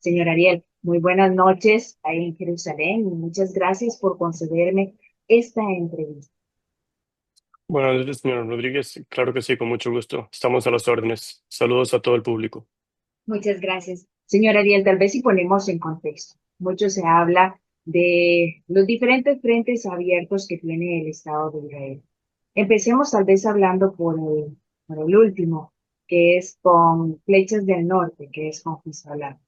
Señor Ariel, muy buenas noches ahí en Jerusalén y muchas gracias por concederme esta entrevista. Buenas noches, señor Rodríguez. Claro que sí, con mucho gusto. Estamos a las órdenes. Saludos a todo el público. Muchas gracias. Señor Ariel, tal vez si ponemos en contexto, mucho se habla de los diferentes frentes abiertos que tiene el Estado de Israel. Empecemos tal vez hablando por el último, que es con Flechas del Norte, que es con Hezbollah.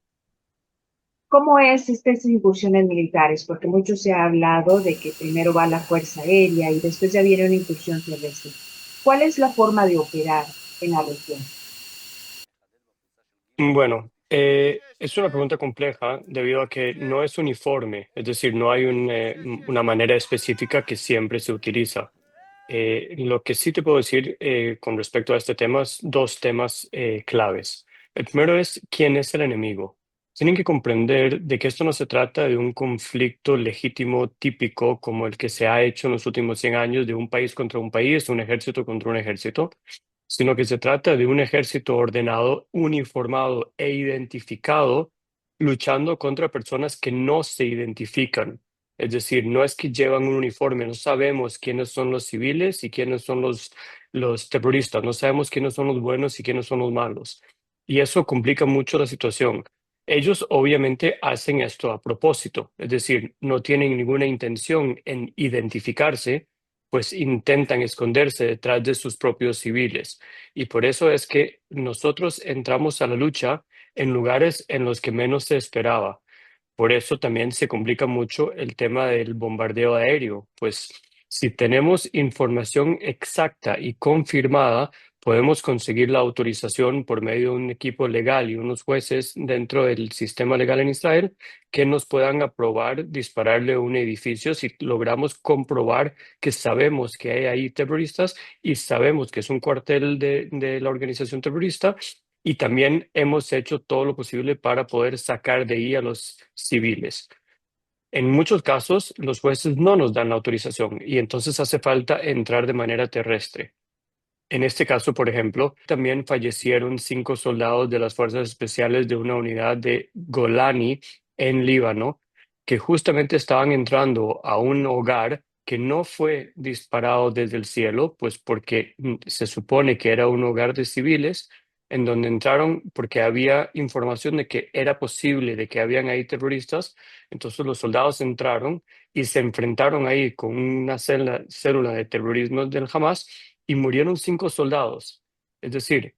¿Cómo es estas incursiones militares? Porque mucho se ha hablado de que primero va la Fuerza Aérea y después ya viene una incursión terrestre. ¿Cuál es la forma de operar en la región? Bueno, es una pregunta compleja debido a que no es uniforme, es decir, no hay una manera específica que siempre se utiliza. Lo que sí te puedo decir con respecto a este tema es dos temas claves. El primero es quién es el enemigo. Tienen que comprender de que esto no se trata de un conflicto legítimo típico como el que se ha hecho en los últimos 100 años de un país contra un país, un ejército contra un ejército, sino que se trata de un ejército ordenado, uniformado e identificado, luchando contra personas que no se identifican. Es decir, no es que llevan un uniforme, no sabemos quiénes son los civiles y quiénes son los terroristas, no sabemos quiénes son los buenos y quiénes son los malos. Y eso complica mucho la situación. Ellos obviamente hacen esto a propósito, es decir, no tienen ninguna intención en identificarse, pues intentan esconderse detrás de sus propios civiles. Y por eso es que nosotros entramos a la lucha en lugares en los que menos se esperaba. Por eso también se complica mucho el tema del bombardeo aéreo, pues si tenemos información exacta y confirmada, podemos conseguir la autorización por medio de un equipo legal y unos jueces dentro del sistema legal en Israel que nos puedan aprobar dispararle a un edificio si logramos comprobar que sabemos que hay ahí terroristas y sabemos que es un cuartel de la organización terrorista y también hemos hecho todo lo posible para poder sacar de ahí a los civiles. En muchos casos, los jueces no nos dan la autorización y entonces hace falta entrar de manera terrestre. En este caso, por ejemplo, también fallecieron 5 soldados de las fuerzas especiales de una unidad de Golani en Líbano, que justamente estaban entrando a un hogar que no fue disparado desde el cielo, pues porque se supone que era un hogar de civiles, en donde entraron porque había información de que era posible, de que habían ahí terroristas. Entonces los soldados entraron y se enfrentaron ahí con una célula de terrorismo del Hamas y murieron 5 soldados. Es decir,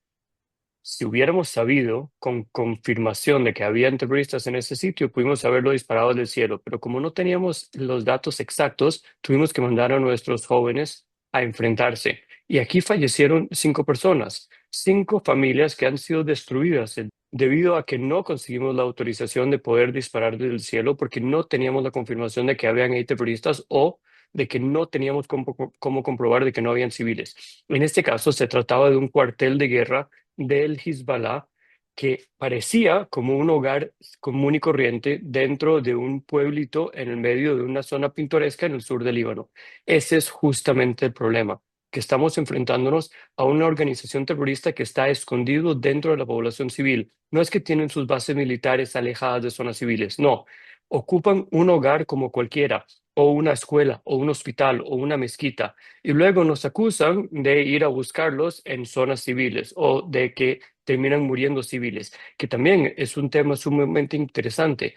si hubiéramos sabido con confirmación de que habían terroristas en ese sitio, pudimos haberlo disparado del cielo, pero como no teníamos los datos exactos, tuvimos que mandar a nuestros jóvenes a enfrentarse. Y aquí fallecieron 5 personas, 5 familias que han sido destruidas debido a que no conseguimos la autorización de poder disparar desde el cielo porque no teníamos la confirmación de que habían ahí terroristas o de que no teníamos cómo comprobar de que no habían civiles. En este caso se trataba de un cuartel de guerra del Hezbollah que parecía como un hogar común y corriente dentro de un pueblito en el medio de una zona pintoresca en el sur del Líbano. Ese es justamente el problema, que estamos enfrentándonos a una organización terrorista que está escondido dentro de la población civil. No es que tienen sus bases militares alejadas de zonas civiles, no. Ocupan un hogar como cualquiera, o una escuela, o un hospital, o una mezquita y luego nos acusan de ir a buscarlos en zonas civiles o de que terminan muriendo civiles, que también es un tema sumamente interesante.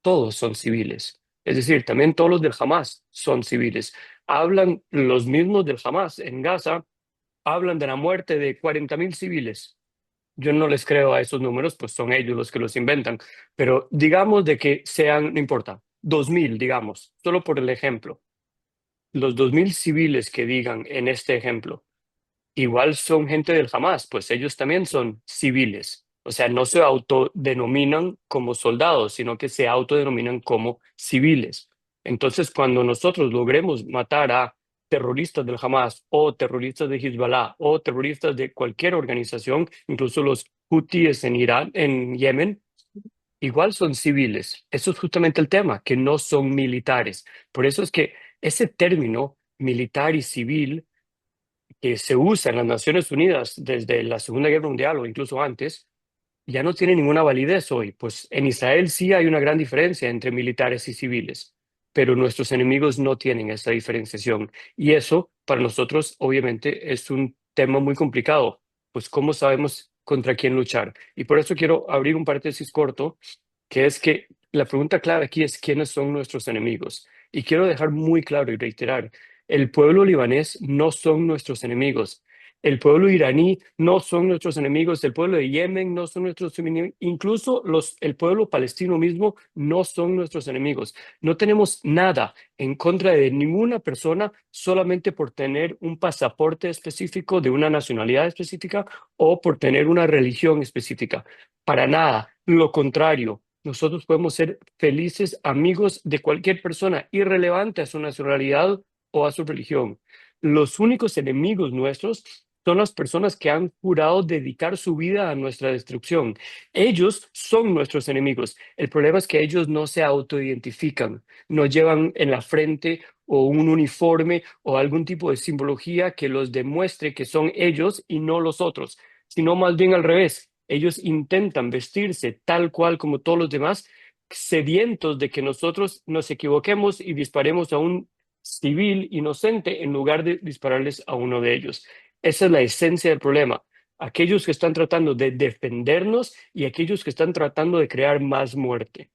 Todos son civiles. Es decir, también todos los del Hamas son civiles. Hablan los mismos del Hamas en Gaza, hablan de la muerte de 40.000 civiles. Yo no les creo a esos números, pues son ellos los que los inventan. Pero digamos de que sean, no importa, 2.000, digamos, solo por el ejemplo. Los 2.000 civiles que digan en este ejemplo, igual son gente del Hamas, pues ellos también son civiles. O sea, no se autodenominan como soldados, sino que se autodenominan como civiles. Entonces, cuando nosotros logremos matar a terroristas del Hamas o terroristas de Hezbollah o terroristas de cualquier organización, incluso los hutíes en Irán, en Yemen, igual son civiles. Eso es justamente el tema, que no son militares. Por eso es que ese término militar y civil que se usa en las Naciones Unidas desde la Segunda Guerra Mundial o incluso antes, ya no tiene ninguna validez hoy. Pues en Israel sí hay una gran diferencia entre militares y civiles, pero nuestros enemigos no tienen esa diferenciación. Y eso para nosotros obviamente es un tema muy complicado, pues cómo sabemos contra quién luchar. Y por eso quiero abrir un paréntesis corto, que es que la pregunta clave aquí es quiénes son nuestros enemigos. Y quiero dejar muy claro y reiterar, el pueblo libanés no son nuestros enemigos. El pueblo iraní no son nuestros enemigos, el pueblo de Yemen no son nuestros enemigos, incluso el pueblo palestino mismo no son nuestros enemigos. No tenemos nada en contra de ninguna persona solamente por tener un pasaporte específico de una nacionalidad específica o por tener una religión específica. Para nada, lo contrario. Nosotros podemos ser felices amigos de cualquier persona, irrelevante a su nacionalidad o a su religión. Los únicos enemigos nuestros son las personas que han jurado dedicar su vida a nuestra destrucción. Ellos son nuestros enemigos. El problema es que ellos no se autoidentifican, no llevan en la frente o un uniforme o algún tipo de simbología que los demuestre que son ellos y no los otros, sino más bien al revés. Ellos intentan vestirse tal cual como todos los demás, sedientos de que nosotros nos equivoquemos y disparemos a un civil inocente en lugar de dispararles a uno de ellos. Esa es la esencia del problema. Aquellos que están tratando de defendernos y aquellos que están tratando de crear más muerte.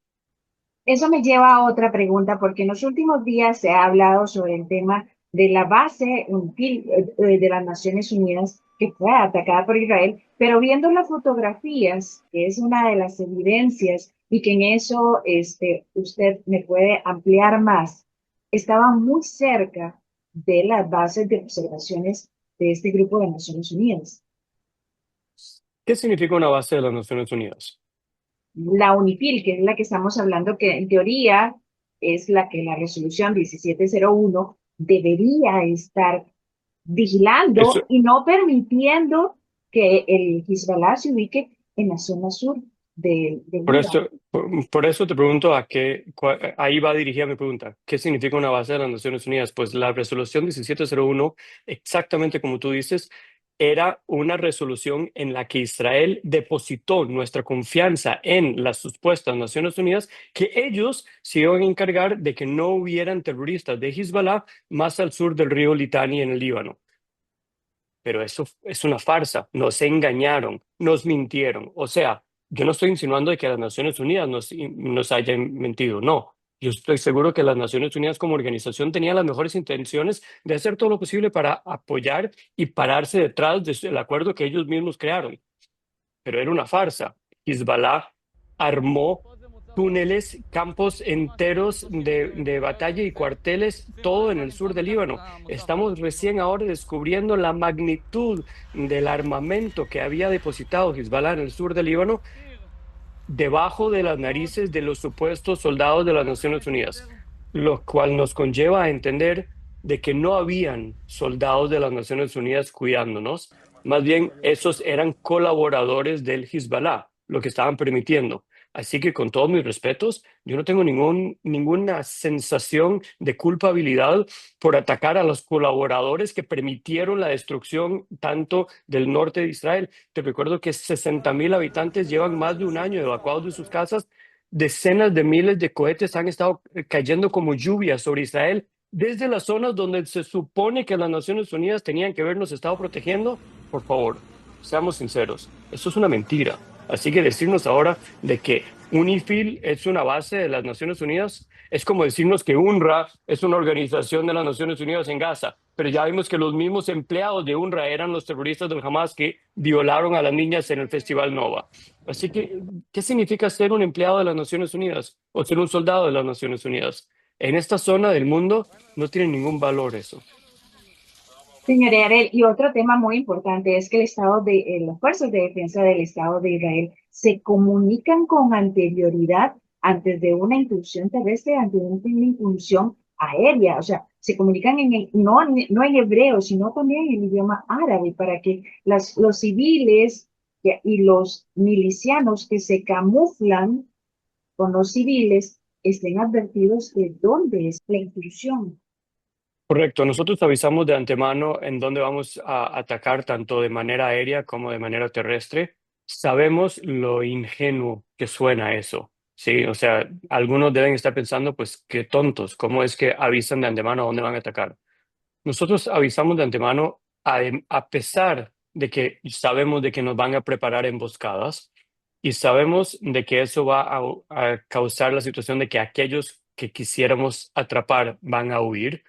Eso me lleva a otra pregunta, porque en los últimos días se ha hablado sobre el tema de la base de las Naciones Unidas que fue atacada por Israel, pero viendo las fotografías, que es una de las evidencias, y que en eso usted me puede ampliar más, estaba muy cerca de las bases de observaciones de este grupo de Naciones Unidas. ¿Qué significa una base de las Naciones Unidas? La UNIFIL, que es la que estamos hablando, que en teoría es la que la resolución 1701 debería estar Eso, vigilando y no permitiendo que el Hezbollah se ubique en la zona sur del por Líbano. eso, por eso te pregunto ahí va dirigida mi pregunta. ¿Qué significa una base de las Naciones Unidas? Pues la resolución 1701, exactamente como tú dices, era una resolución en la que Israel depositó nuestra confianza en las supuestas Naciones Unidas, que ellos se iban a encargar de que no hubieran terroristas de Hezbollah más al sur del río Litani en el Líbano. Pero eso es una farsa, nos engañaron, nos mintieron. O sea, yo no estoy insinuando de que las Naciones Unidas nos hayan mentido, no. Yo estoy seguro que las Naciones Unidas como organización tenía las mejores intenciones de hacer todo lo posible para apoyar y pararse detrás del acuerdo que ellos mismos crearon, pero era una farsa. Hezbollah armó túneles, campos enteros de batalla y cuarteles, todo en el sur del Líbano. Estamos recién ahora descubriendo la magnitud del armamento que había depositado Hezbollah en el sur del Líbano debajo de las narices de los supuestos soldados de las Naciones Unidas, lo cual nos conlleva a entender de que no habían soldados de las Naciones Unidas cuidándonos, más bien esos eran colaboradores del Hezbollah, lo que estaban permitiendo. Así que con todos mis respetos, yo no tengo ninguna sensación de culpabilidad por atacar a los colaboradores que permitieron la destrucción tanto del norte de Israel. Te recuerdo que 60.000 habitantes llevan más de un año evacuados de sus casas. Decenas de miles de cohetes han estado cayendo como lluvia sobre Israel desde las zonas donde se supone que las Naciones Unidas tenían que habernos estado protegiendo. Por favor, seamos sinceros, eso es una mentira. Así que decirnos ahora de que UNIFIL es una base de las Naciones Unidas es como decirnos que UNRWA es una organización de las Naciones Unidas en Gaza, pero ya vimos que los mismos empleados de UNRWA eran los terroristas del Hamas que violaron a las niñas en el Festival Nova. Así que, ¿qué significa ser un empleado de las Naciones Unidas o ser un soldado de las Naciones Unidas? En esta zona del mundo no tiene ningún valor eso. Señor Yarel, y otro tema muy importante es que las fuerzas de defensa del Estado de Israel se comunican con anterioridad antes de una incursión terrestre, antes de una incursión aérea. O sea, se comunican no en hebreo, sino también en el idioma árabe para que los civiles y los milicianos que se camuflan con los civiles estén advertidos de dónde es la incursión. Correcto, nosotros avisamos de antemano en dónde vamos a atacar tanto de manera aérea como de manera terrestre. sabemos lo ingenuo que suena eso, ¿sí? O sea, algunos deben estar pensando, pues, qué tontos, ¿cómo es que avisan de antemano a dónde van a atacar? Nosotros avisamos de antemano a pesar de que sabemos de que nos van a preparar emboscadas y sabemos de que eso va a causar la situación de que aquellos que quisiéramos atrapar van a huir,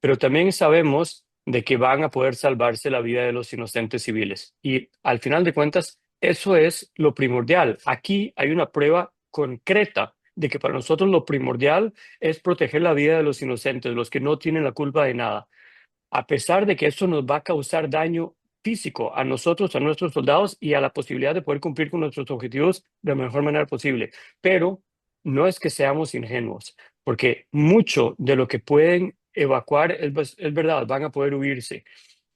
pero también sabemos de que van a poder salvarse la vida de los inocentes civiles. Y al final de cuentas, eso es lo primordial. Aquí hay una prueba concreta de que para nosotros lo primordial es proteger la vida de los inocentes, los que no tienen la culpa de nada, a pesar de que eso nos va a causar daño físico a nosotros, a nuestros soldados y a la posibilidad de poder cumplir con nuestros objetivos de la mejor manera posible. Pero no es que seamos ingenuos, porque mucho de lo que pueden evacuar es verdad, van a poder huirse,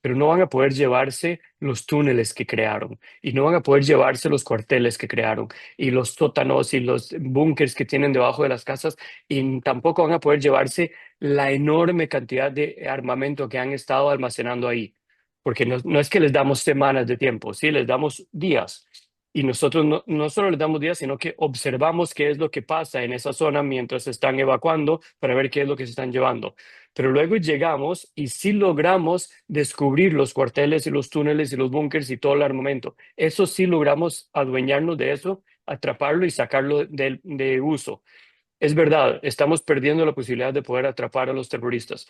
pero no van a poder llevarse los túneles que crearon y no van a poder llevarse los cuarteles que crearon y los sótanos y los búnkers que tienen debajo de las casas y tampoco van a poder llevarse la enorme cantidad de armamento que han estado almacenando ahí, porque no es que les damos semanas de tiempo, sí, les damos días. Y nosotros no solo les damos días, sino que observamos qué es lo que pasa en esa zona mientras se están evacuando para ver qué es lo que se están llevando. Pero luego llegamos y sí logramos descubrir los cuarteles y los túneles y los búnkers y todo el armamento. Eso sí logramos adueñarnos de eso, atraparlo y sacarlo de uso. Es verdad, estamos perdiendo la posibilidad de poder atrapar a los terroristas,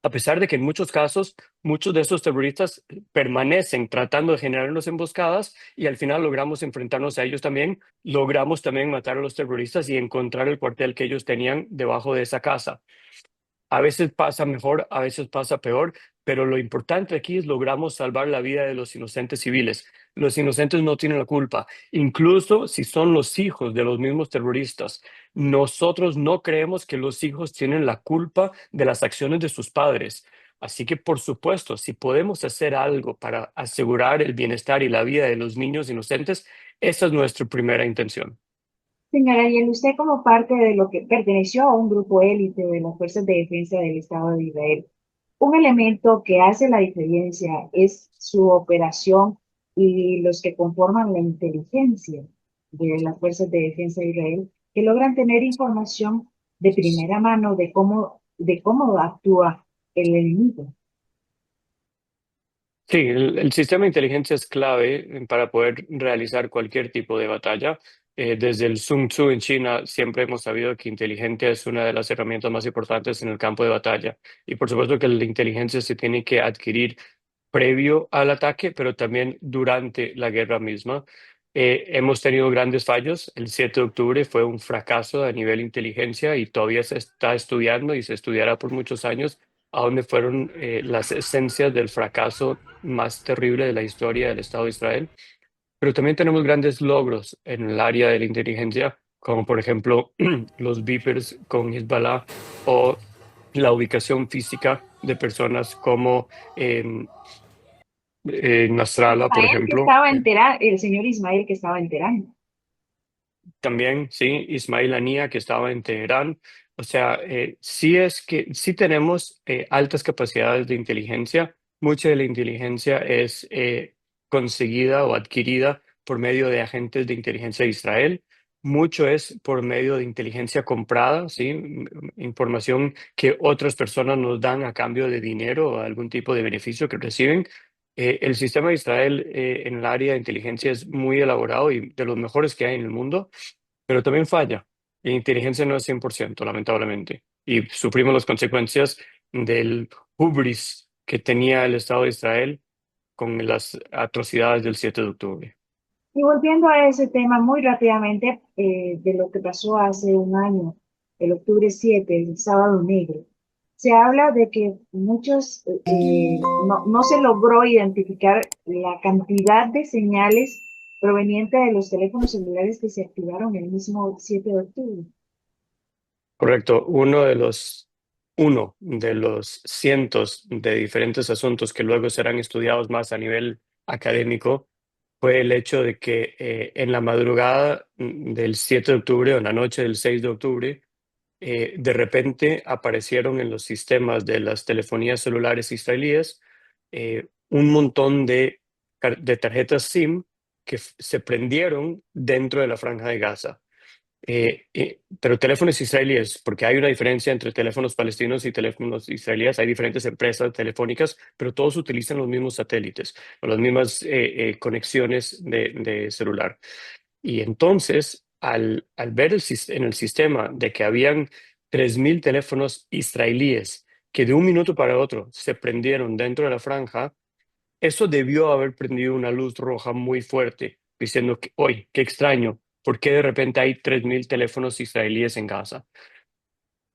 a pesar de que en muchos casos muchos de esos terroristas permanecen tratando de generarnos emboscadas y al final logramos enfrentarnos a ellos también, logramos también matar a los terroristas y encontrar el cuartel que ellos tenían debajo de esa casa. A veces pasa mejor, a veces pasa peor, pero lo importante aquí es logramos salvar la vida de los inocentes civiles. Los inocentes no tienen la culpa, incluso si son los hijos de los mismos terroristas. Nosotros no creemos que los hijos tienen la culpa de las acciones de sus padres. Así que, por supuesto, si podemos hacer algo para asegurar el bienestar y la vida de los niños inocentes, esa es nuestra primera intención. Señora, y usted como parte de lo que perteneció a un grupo élite de las Fuerzas de Defensa del Estado de Israel, un elemento que hace la diferencia es su operación y los que conforman la inteligencia de las Fuerzas de Defensa de Israel, que logran tener información de primera mano de cómo actúa el enemigo. Sí, el sistema de inteligencia es clave para poder realizar cualquier tipo de batalla. Desde el Sun Tzu en China siempre hemos sabido que inteligencia es una de las herramientas más importantes en el campo de batalla. Y por supuesto que la inteligencia se tiene que adquirir previo al ataque, pero también durante la guerra misma. Hemos tenido grandes fallos. El 7 de octubre fue un fracaso a nivel inteligencia y todavía se está estudiando y se estudiará por muchos años a dónde fueron las esencias del fracaso más terrible de la historia del Estado de Israel. Pero también tenemos grandes logros en el área de la inteligencia, como por ejemplo los beepers con Hezbollah o la ubicación física de personas como Nasrallah, por Ismael que ejemplo. estaba en Teherán, el señor Ismael que estaba en Teherán. También, sí, Ismail Haniyeh, que estaba en Teherán. O sea, sí es que sí tenemos altas capacidades de inteligencia. Mucha de la inteligencia es conseguida o adquirida por medio de agentes de inteligencia de Israel. Mucho es por medio de inteligencia comprada, ¿sí? Información que otras personas nos dan a cambio de dinero o algún tipo de beneficio que reciben. El sistema de Israel en el área de inteligencia es muy elaborado y de los mejores que hay en el mundo, pero también falla. La inteligencia no es 100%, lamentablemente, y sufrimos las consecuencias del hubris que tenía el Estado de Israel con las atrocidades del 7 de octubre. Y volviendo a ese tema muy rápidamente, de lo que pasó hace un año, el octubre 7, el sábado negro, se habla de que muchos, no se logró identificar la cantidad de señales provenientes de los teléfonos celulares que se activaron el mismo 7 de octubre. Correcto. Uno de los cientos de diferentes asuntos que luego serán estudiados más a nivel académico fue el hecho de que en la madrugada del 7 de octubre o en la noche del 6 de octubre, de repente aparecieron en los sistemas de las telefonías celulares israelíes un montón de tarjetas SIM que se prendieron dentro de la Franja de Gaza. Pero teléfonos israelíes, porque hay una diferencia entre teléfonos palestinos y teléfonos israelíes. Hay diferentes empresas telefónicas, pero todos utilizan los mismos satélites o las mismas conexiones de celular. Y entonces, al ver en el sistema de que habían 3.000 teléfonos israelíes que de un minuto para otro se prendieron dentro de la franja, eso debió haber prendido una luz roja muy fuerte, diciendo que, hoy, qué extraño, ¿por qué de repente hay 3.000 teléfonos israelíes en Gaza?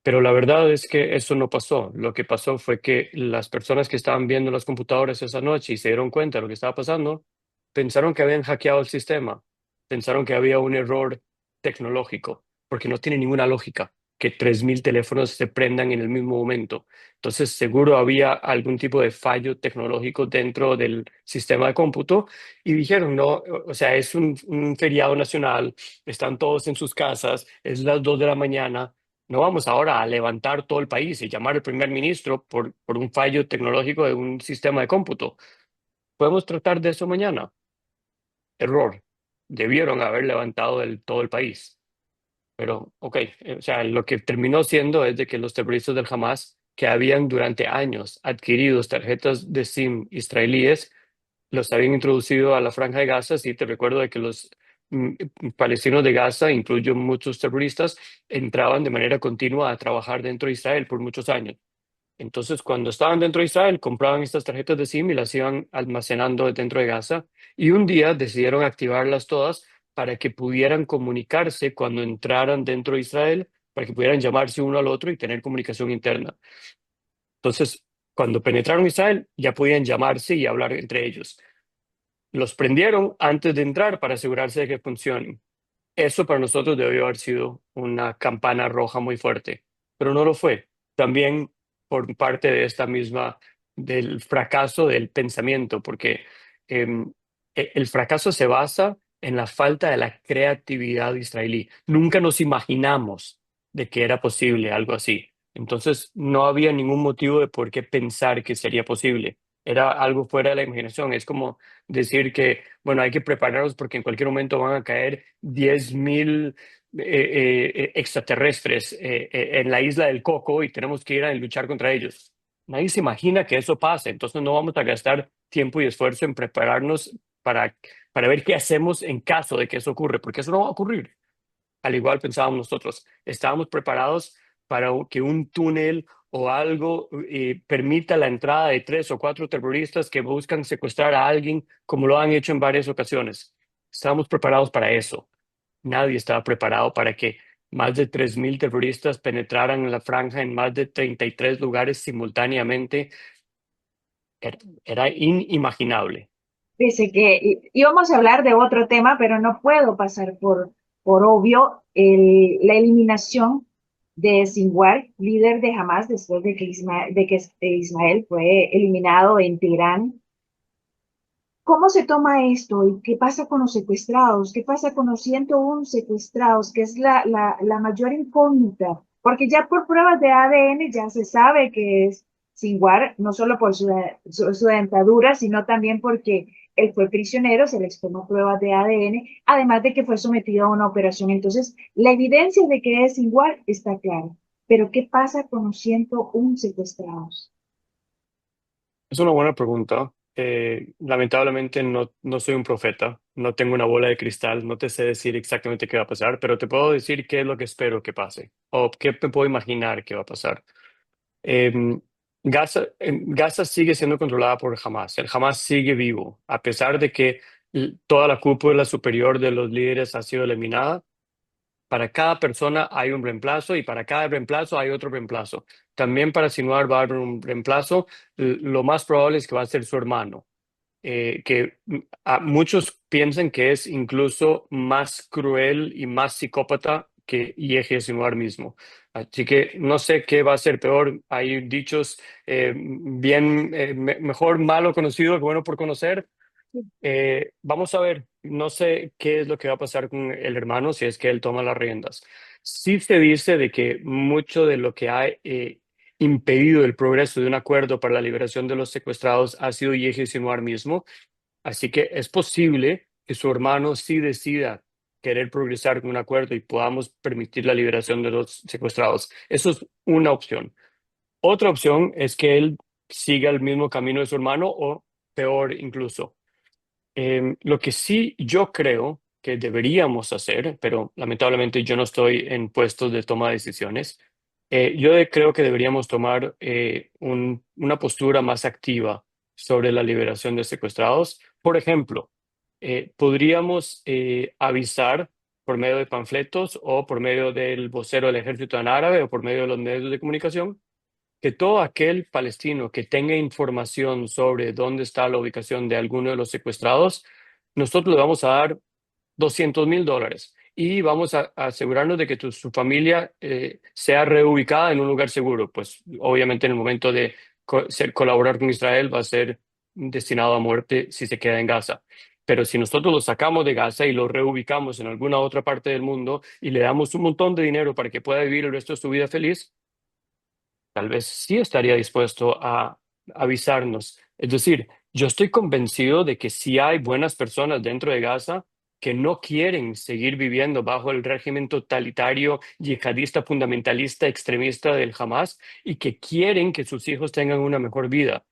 Pero la verdad es que eso no pasó. Lo que pasó fue que las personas que estaban viendo las computadoras esa noche y se dieron cuenta de lo que estaba pasando, pensaron que habían hackeado el sistema, pensaron que había un error tecnológico, porque no tiene ninguna lógica que 3.000 teléfonos se prendan en el mismo momento. Entonces, seguro había algún tipo de fallo tecnológico dentro del sistema de cómputo y dijeron, no, o sea, es un feriado nacional, están todos en sus casas, es las 2 de la mañana. No vamos ahora a levantar todo el país y llamar al primer ministro por un fallo tecnológico de un sistema de cómputo. Podemos tratar de eso mañana. Error. Debieron haber levantado todo el país. Pero, ok, o sea, lo que terminó siendo es de que los terroristas del Hamas, que habían durante años adquirido tarjetas de SIM israelíes, los habían introducido a la Franja de Gaza. Sí, te recuerdo de que los palestinos de Gaza, incluyo muchos terroristas, entraban de manera continua a trabajar dentro de Israel por muchos años. Entonces, cuando estaban dentro de Israel, compraban estas tarjetas de SIM y las iban almacenando dentro de Gaza. Y un día decidieron activarlas todas para que pudieran comunicarse cuando entraran dentro de Israel, para que pudieran llamarse uno al otro y tener comunicación interna. Entonces, cuando penetraron Israel, ya podían llamarse y hablar entre ellos. Los prendieron antes de entrar para asegurarse de que funcionen. Eso para nosotros debió haber sido una campana roja muy fuerte, pero no lo fue. También por parte de esta misma, del fracaso del pensamiento, porque el fracaso se basa en la falta de la creatividad israelí. Nunca nos imaginamos de que era posible algo así. Entonces, no había ningún motivo de por qué pensar que sería posible. Era algo fuera de la imaginación. Es como decir que, bueno, hay que prepararnos porque en cualquier momento van a caer 10.000 extraterrestres en la isla del Coco y tenemos que ir a luchar contra ellos. Nadie se imagina que eso pase, entonces no vamos a gastar tiempo y esfuerzo en prepararnos para, para ver qué hacemos en caso de que eso ocurra, porque eso no va a ocurrir. Al igual pensábamos nosotros, estábamos preparados para que un túnel o algo permita la entrada de 3 o 4 terroristas que buscan secuestrar a alguien, como lo han hecho en varias ocasiones. Estábamos preparados para eso. Nadie estaba preparado para que más de 3.000 terroristas penetraran en la franja en más de 33 lugares simultáneamente. Era, era inimaginable. Dice que íbamos a hablar de otro tema, pero no puedo pasar por obvio la eliminación de Sinwar, líder de Hamas, después de que Ismael fue eliminado en Teherán. ¿Cómo se toma esto y qué pasa con los secuestrados? ¿Qué pasa con los 101 secuestrados? Que es la mayor incógnita, porque ya por pruebas de ADN ya se sabe que es Sinwar, no solo por su dentadura, sino también porque él fue prisionero, se les tomó pruebas de ADN, además de que fue sometido a una operación. Entonces, la evidencia de que es Sinwar está clara. Pero ¿qué pasa con los 101 secuestrados? Es una buena pregunta. Lamentablemente no soy un profeta, no tengo una bola de cristal, no te sé decir exactamente qué va a pasar, pero te puedo decir qué es lo que espero que pase o qué me puedo imaginar que va a pasar. Eh, Gaza sigue siendo controlada por Hamas. El Hamas sigue vivo, a pesar de que toda la cúpula superior de los líderes ha sido eliminada. Para cada persona hay un reemplazo y para cada reemplazo hay otro reemplazo. También para Sinwar va a haber un reemplazo. Lo más probable es que va a ser su hermano, que muchos piensan que es incluso más cruel y más psicópata que Yehia Sinwar mismo. Así que no sé qué va a ser peor. Hay dichos bien, mejor malo conocido que bueno por conocer. Vamos a ver, no sé qué es lo que va a pasar con el hermano si es que él toma las riendas. Sí se dice de que mucho de lo que ha impedido el progreso de un acuerdo para la liberación de los secuestrados ha sido Yehia Sinwar mismo, así que es posible que su hermano sí decida querer progresar con un acuerdo y podamos permitir la liberación de los secuestrados. Eso es una opción. Otra opción es que él siga el mismo camino de su hermano o peor incluso. Lo que sí yo creo que deberíamos hacer, pero lamentablemente yo no estoy en puestos de toma de decisiones, creo que deberíamos tomar una postura más activa sobre la liberación de secuestrados. Por ejemplo, podríamos avisar por medio de panfletos o por medio del vocero del ejército en árabe o por medio de los medios de comunicación que todo aquel palestino que tenga información sobre dónde está la ubicación de alguno de los secuestrados, nosotros le vamos a dar $200,000 y vamos a asegurarnos de que su familia sea reubicada en un lugar seguro. Pues obviamente en el momento de colaborar con Israel va a ser destinado a muerte si se queda en Gaza. Pero si nosotros lo sacamos de Gaza y lo reubicamos en alguna otra parte del mundo y le damos un montón de dinero para que pueda vivir el resto de su vida feliz, tal vez sí estaría dispuesto a avisarnos. Es decir, yo estoy convencido de que sí hay buenas personas dentro de Gaza que no quieren seguir viviendo bajo el régimen totalitario, yihadista, fundamentalista, extremista del Hamas y que quieren que sus hijos tengan una mejor vida.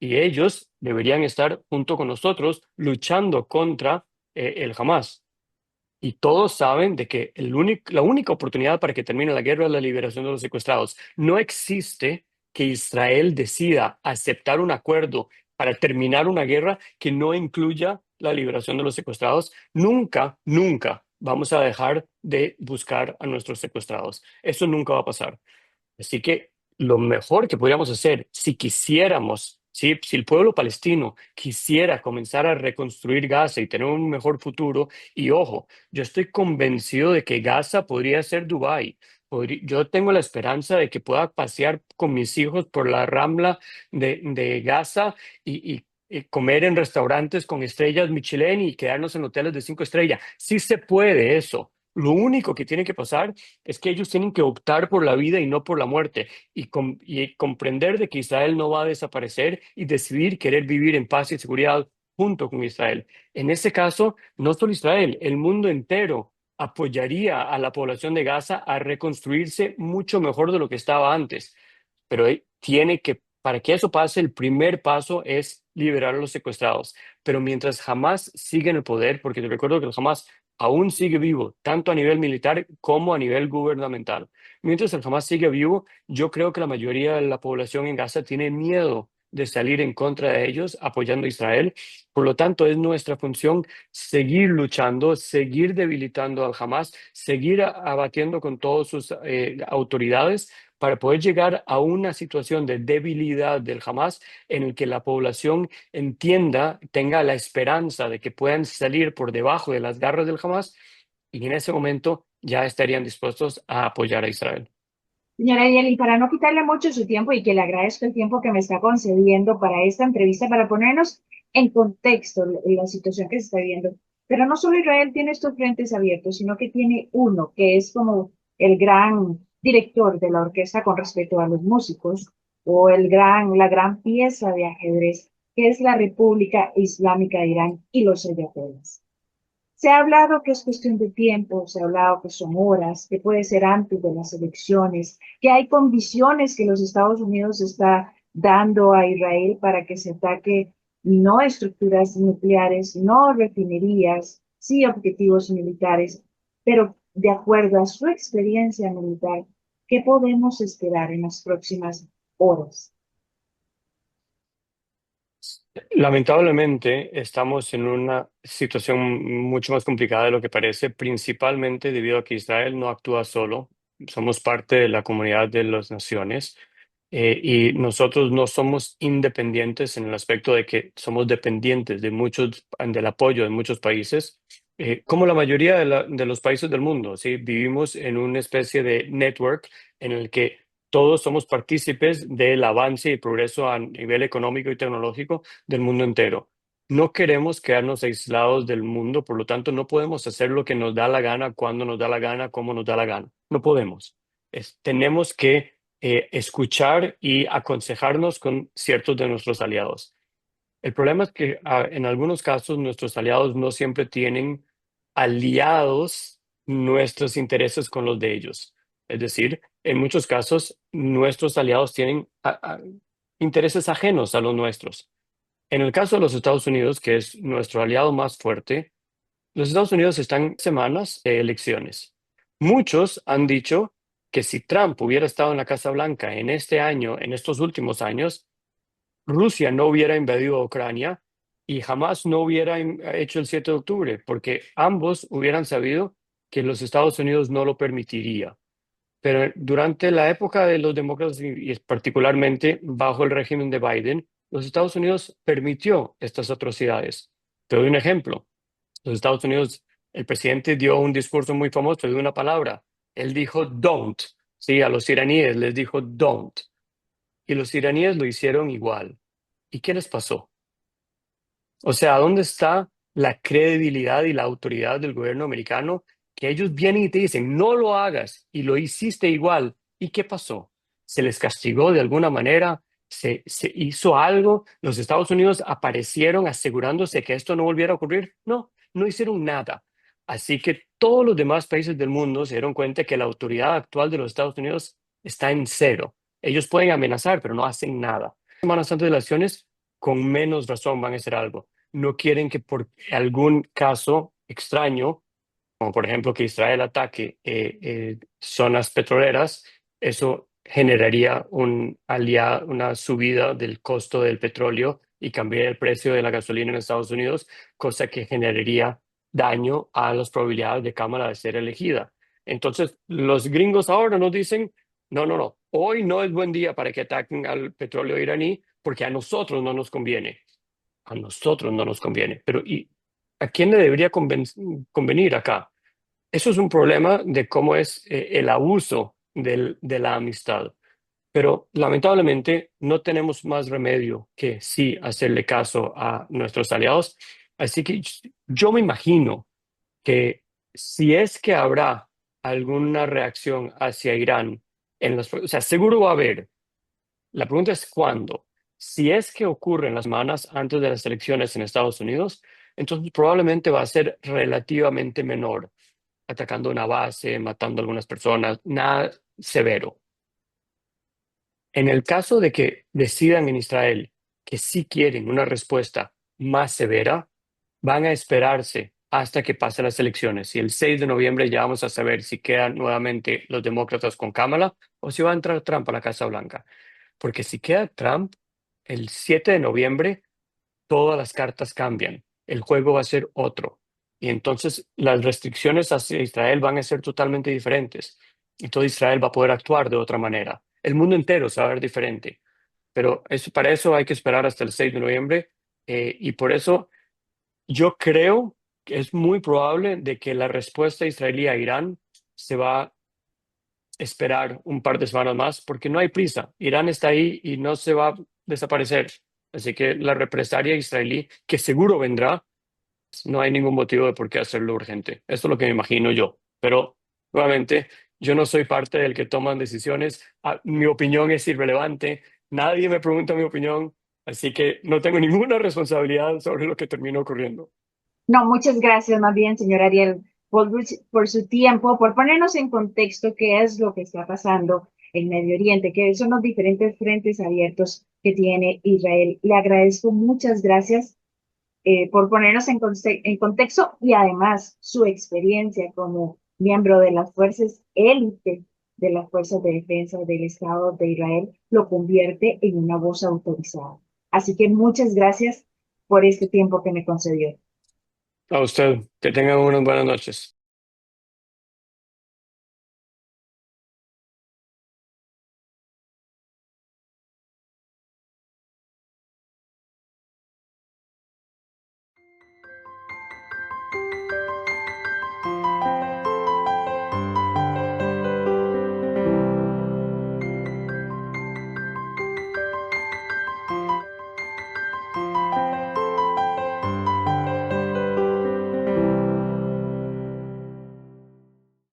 Y ellos deberían estar junto con nosotros luchando contra el Hamas. Y todos saben de que la única oportunidad para que termine la guerra es la liberación de los secuestrados. No existe que Israel decida aceptar un acuerdo para terminar una guerra que no incluya la liberación de los secuestrados. Nunca, nunca vamos a dejar de buscar a nuestros secuestrados. Eso nunca va a pasar. Así que lo mejor que podríamos hacer, si quisiéramos, si el pueblo palestino quisiera comenzar a reconstruir Gaza y tener un mejor futuro, y ojo, yo estoy convencido de que Gaza podría ser Dubái. Yo tengo la esperanza de que pueda pasear con mis hijos por la rambla de Gaza y comer en restaurantes con estrellas Michelin y quedarnos en hoteles de 5 estrellas. Sí se puede eso. Lo único que tiene que pasar es que ellos tienen que optar por la vida y no por la muerte y comprender de que Israel no va a desaparecer y decidir querer vivir en paz y seguridad junto con Israel. En ese caso, no solo Israel, el mundo entero apoyaría a la población de Gaza a reconstruirse mucho mejor de lo que estaba antes. Pero para que eso pase, el primer paso es liberar a los secuestrados. Pero mientras Hamas sigue en el poder, porque te recuerdo que el Hamas aún sigue vivo, tanto a nivel militar como a nivel gubernamental. Mientras el Hamas sigue vivo, yo creo que la mayoría de la población en Gaza tiene miedo de salir en contra de ellos, apoyando a Israel. Por lo tanto, es nuestra función seguir luchando, seguir debilitando al Hamas, seguir abatiendo con todas sus autoridades para poder llegar a una situación de debilidad del Hamas en el que la población entienda, tenga la esperanza de que puedan salir por debajo de las garras del Hamas y en ese momento ya estarían dispuestos a apoyar a Israel. Señora Yeli, para no quitarle mucho su tiempo y que le agradezco el tiempo que me está concediendo para esta entrevista, para ponernos en contexto la situación que se está viendo. Pero no solo Israel tiene estos frentes abiertos, sino que tiene uno que es como el gran director de la orquesta con respecto a los músicos, o la gran pieza de ajedrez, que es la República Islámica de Irán y los ayatolás. Se ha hablado que es cuestión de tiempo, se ha hablado que son horas, que puede ser antes de las elecciones, que hay condiciones que los Estados Unidos está dando a Israel para que se ataque no estructuras nucleares, no refinerías, sí objetivos militares, pero de acuerdo a su experiencia militar, ¿qué podemos esperar en las próximas horas? Lamentablemente, estamos en una situación mucho más complicada de lo que parece, principalmente debido a que Israel no actúa solo. Somos parte de la comunidad de las naciones y nosotros no somos independientes en el aspecto de que somos dependientes de del apoyo de muchos países, como la mayoría de los países del mundo, ¿sí? Vivimos en una especie de network en el que todos somos partícipes del avance y progreso a nivel económico y tecnológico del mundo entero. No queremos quedarnos aislados del mundo, por lo tanto no podemos hacer lo que nos da la gana, cuando nos da la gana, cómo nos da la gana. No podemos. Tenemos que escuchar y aconsejarnos con ciertos de nuestros aliados. El problema es que en algunos casos nuestros aliados no siempre tienen aliados nuestros intereses con los de ellos. Es decir, en muchos casos nuestros aliados tienen intereses ajenos a los nuestros. En el caso de los Estados Unidos, que es nuestro aliado más fuerte, los Estados Unidos están semanas de elecciones. Muchos han dicho que si Trump hubiera estado en la Casa Blanca en este año, en estos últimos años, Rusia no hubiera invadido Ucrania y jamás no hubiera hecho el 7 de octubre, porque ambos hubieran sabido que los Estados Unidos no lo permitiría. Pero durante la época de los demócratas y particularmente bajo el régimen de Biden, los Estados Unidos permitió estas atrocidades. Te doy un ejemplo. Los Estados Unidos, el presidente dio un discurso muy famoso de una palabra. Él dijo don't. Sí, a los iraníes les dijo don't. Y los iraníes lo hicieron igual. ¿Y qué les pasó? O sea, ¿dónde está la credibilidad y la autoridad del gobierno americano? Que ellos vienen y te dicen, no lo hagas, y lo hiciste igual. ¿Y qué pasó? ¿Se les castigó de alguna manera? ¿Se hizo algo? ¿Los Estados Unidos aparecieron asegurándose que esto no volviera a ocurrir? No, no hicieron nada. Así que todos los demás países del mundo se dieron cuenta que la autoridad actual de los Estados Unidos está en cero. Ellos pueden amenazar, pero no hacen nada. Semanas antes de las elecciones, con menos razón van a hacer algo. No quieren que por algún caso extraño, como por ejemplo que Israel ataque zonas petroleras, eso generaría una subida del costo del petróleo y cambiaría el precio de la gasolina en Estados Unidos, cosa que generaría daño a las probabilidades de Kamala de ser elegida. Entonces, los gringos ahora nos dicen, no, no, no, hoy no es buen día para que ataquen al petróleo iraní porque a nosotros no nos conviene. A nosotros no nos conviene. Pero ¿y a quién le debería convenir acá? Eso es un problema de cómo es el abuso de la amistad. Pero lamentablemente no tenemos más remedio que sí hacerle caso a nuestros aliados. Así que yo me imagino que si es que habrá alguna reacción hacia Irán, o sea, seguro va a haber. La pregunta es cuándo. Si es que ocurre en las semanas antes de las elecciones en Estados Unidos, entonces probablemente va a ser relativamente menor, atacando una base, matando a algunas personas, nada severo. En el caso de que decidan en Israel que sí quieren una respuesta más severa, van a esperarse hasta que pasen las elecciones. Y el 6 de noviembre ya vamos a saber si quedan nuevamente los demócratas con Kamala o si va a entrar Trump a la Casa Blanca. Porque si queda Trump, el 7 de noviembre todas las cartas cambian. El juego va a ser otro. Y entonces las restricciones hacia Israel van a ser totalmente diferentes. Y todo Israel va a poder actuar de otra manera. El mundo entero se va a ver diferente. Pero para eso hay que esperar hasta el 6 de noviembre. Y por eso yo creo que es muy probable de que la respuesta israelí a Irán se va a esperar un par de semanas más, porque no hay prisa. Irán está ahí y no se va a desaparecer. Así que la represalia israelí, que seguro vendrá, no hay ningún motivo de por qué hacerlo urgente. Esto es lo que me imagino yo. Pero, nuevamente, yo no soy parte del que toman decisiones. Mi opinión es irrelevante. Nadie me pregunta mi opinión. Así que no tengo ninguna responsabilidad sobre lo que termina ocurriendo. No, muchas gracias más bien, señor Ariel, por su tiempo, por ponernos en contexto qué es lo que está pasando en Medio Oriente, qué son los diferentes frentes abiertos que tiene Israel. Le agradezco muchas gracias por ponernos en contexto y además su experiencia como miembro de las fuerzas élite de las fuerzas de defensa del Estado de Israel lo convierte en una voz autorizada. Así que muchas gracias por este tiempo que me concedió. A usted, que tenga unas buenas noches.